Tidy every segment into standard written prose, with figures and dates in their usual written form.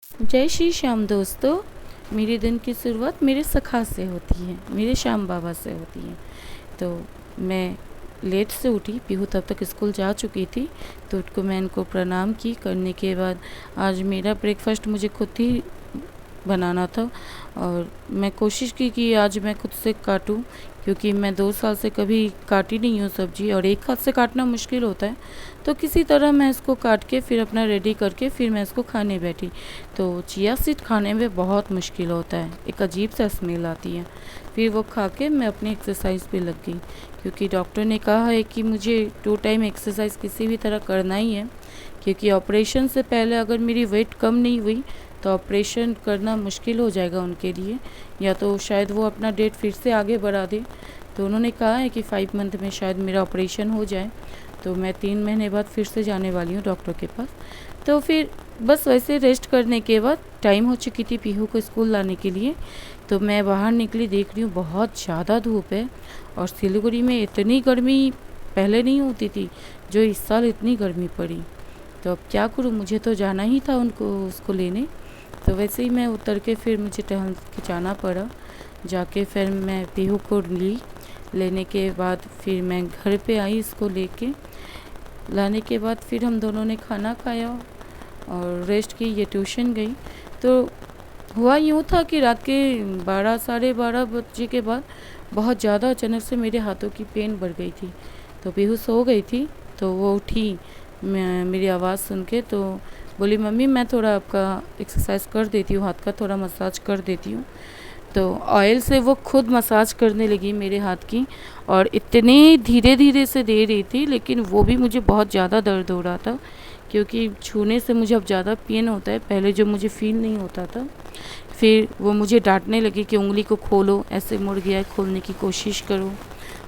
जय श्री श्याम दोस्तों। मेरे दिन की शुरुआत मेरे सखा से होती है, मेरे श्याम बाबा से होती है। तो मैं लेट से उठी, पीहू तब तक स्कूल जा चुकी थी। तो उठ को मैं इनको प्रणाम की। करने के बाद आज मेरा ब्रेकफास्ट मुझे खुद ही बनाना था और मैं कोशिश की कि आज मैं खुद से काटूं, क्योंकि मैं 2 साल से कभी काटी नहीं हूँ सब्जी और एक हाथ से काटना मुश्किल होता है। तो किसी तरह मैं इसको काट के फिर अपना रेडी करके फिर मैं इसको खाने बैठी। तो चिया सीड खाने में बहुत मुश्किल होता है, एक अजीब सा स्मेल आती है। फिर वो खा के मैं अपनी एक्सरसाइज पे लग गई, क्योंकि डॉक्टर ने कहा है कि मुझे 2 टाइम एक्सरसाइज किसी भी तरह करना ही है, क्योंकि ऑपरेशन से पहले अगर मेरी वेट कम नहीं हुई तो ऑपरेशन करना मुश्किल हो जाएगा उनके लिए, या तो शायद वो अपना डेट फिर से आगे बढ़ा दे। तो उन्होंने कहा है कि 5 मंथ में शायद मेरा ऑपरेशन हो जाए। तो मैं 3 महीने बाद फिर से जाने वाली हूँ डॉक्टर के पास। तो फिर बस वैसे रेस्ट करने के बाद टाइम हो चुकी थी पीहू को स्कूल लाने के लिए। तो मैं बाहर निकली, देख रही हूँ बहुत ज़्यादा धूप है और सिलीगुड़ी में इतनी गर्मी पहले नहीं होती थी जो इस साल इतनी गर्मी पड़ी। तो अब क्या करूँ, मुझे तो जाना ही था उनको उसको लेने। तो वैसे ही मैं उतर के फिर मुझे टहल के जाना पड़ा। जाके फिर मैं पीहू को लेने के बाद फिर मैं घर पे आई इसको लेके। लाने के बाद फिर हम दोनों ने खाना खाया और रेस्ट की, ये ट्यूशन गई। तो हुआ यूँ था कि रात के 12 साढ़े 12 बजे के बाद बहुत ज़्यादा अचानक से मेरे हाथों की पेन बढ़ गई थी। तो पीहू सो गई थी, तो वो उठी मेरी आवाज़ सुन के, तो बोली मम्मी मैं थोड़ा आपका एक्सरसाइज कर देती हूँ, हाथ का थोड़ा मसाज कर देती हूँ। तो ऑयल से वो खुद मसाज करने लगी मेरे हाथ की, और इतने धीरे धीरे से दे रही थी, लेकिन वो भी मुझे बहुत ज़्यादा दर्द हो रहा था, क्योंकि छूने से मुझे अब ज़्यादा पेन होता है, पहले जो मुझे फील नहीं होता था। फिर वो मुझे डांटने लगी कि उंगली को खोलो, ऐसे मुड़ गया है, खोलने की कोशिश करो,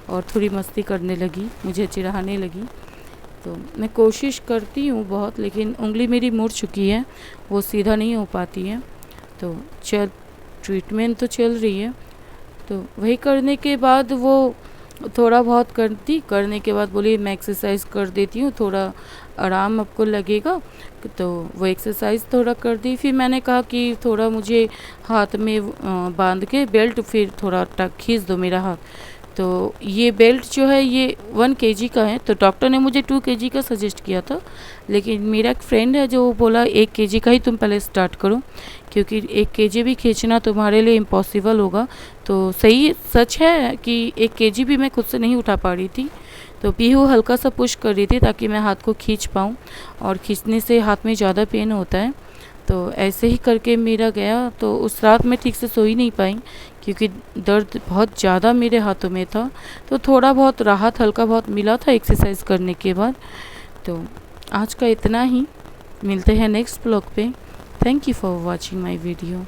और थोड़ी मस्ती करने लगी, मुझे चिढ़ाने लगी। तो मैं कोशिश करती हूँ बहुत, लेकिन उंगली मेरी मुड़ चुकी है, वो सीधा नहीं हो पाती है। तो ट्रीटमेंट तो चल रही है। तो वही करने के बाद वो थोड़ा बहुत करने के बाद बोली मैं एक्सरसाइज कर देती हूँ, थोड़ा आराम आपको लगेगा। तो वो एक्सरसाइज थोड़ा कर दी। फिर मैंने कहा कि थोड़ा मुझे हाथ में बांध के बेल्ट फिर थोड़ा खींच दो मेरा हाथ। तो ये बेल्ट जो है ये 1 केजी का है, तो डॉक्टर ने मुझे 2 केजी का सजेस्ट किया था, लेकिन मेरा एक फ्रेंड है जो बोला 1 केजी का ही तुम पहले स्टार्ट करो, क्योंकि 1 केजी भी खींचना तुम्हारे लिए इम्पॉसिबल होगा। तो सही सच है कि 1 केजी भी मैं खुद से नहीं उठा पा रही थी। तो पीहू हल्का सा पुश कर रही थी ताकि मैं हाथ को खींच पाऊँ, और खींचने से हाथ में ज़्यादा पेन होता है। तो ऐसे ही करके मेरा गया। तो उस रात मैं ठीक से सो ही नहीं पाई, क्योंकि दर्द बहुत ज़्यादा मेरे हाथों में था। तो थोड़ा बहुत राहत हल्का बहुत मिला था एक्सरसाइज करने के बाद। तो आज का इतना ही, मिलते हैं नेक्स्ट ब्लॉग पे। Thank you for watching my video.